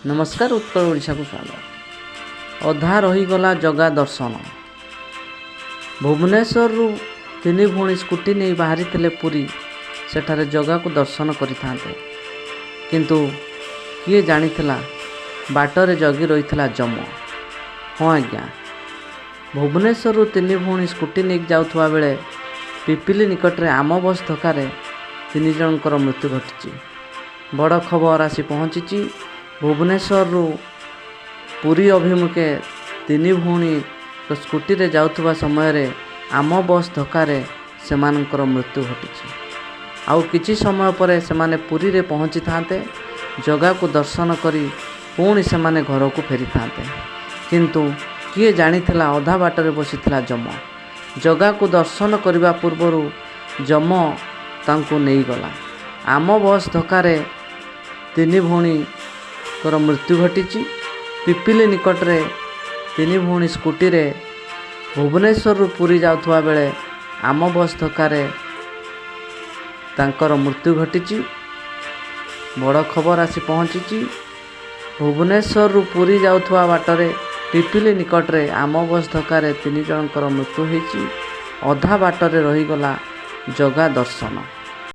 नमस्कार उत्कल ओडिशा को स्वागत। अधा रहीगला जगा दर्शन। भुवनेश्वर रु तीन भौणी स्कूटी नहीं बाहरी थे पुरी सेठारे जगा को दर्शन करिथांते, किंतु किए जानिथिला बाटरे जगी रही जम। हाँ आज्ञा, भुवनेश्वर रु तीन भौणी स्कूटी नहीं जाउथुवा बेले पिपिली निकटरे आम बस धक्का तीन जनकर मृत्यु घटी। बड़ खबर आसी पहुँची। भुवनेश्वर रु पुरी अभिमुखे तीन भौणी स्कूटी रे जाउथुवा समय रे आम बस धक्का सेमानकर मृत्यु घटी। आउ किछि समय पर सेमाने पुरी रे पहुँची थांते, जगा को दर्शन करी पुणी सेमाने घर को फेरी थांते, किंतु किए जानिथिला अधा बाटरे बसिथिला जम। जगा को दर्शन करने पूर्वर जम तांको नहीं गला। आम बस धक्का तीन भौणी मृत्यु घटी। पिपिली निकटरे तीन भौणी स्कूटी रे भुवनेश्वर रु पुरी जाउथुवा बेले आम बस धक्का तांकर मृत्यु घटी। बड़ खबर आसी पहुँची। भुवनेश्वर रु पुरी जाउथुवा बाटरे पिपिली निकटरे आम बस धक्का तीन जनकर मृत्यु होईची। अधा बाटरे रहीगला जगा दर्शन।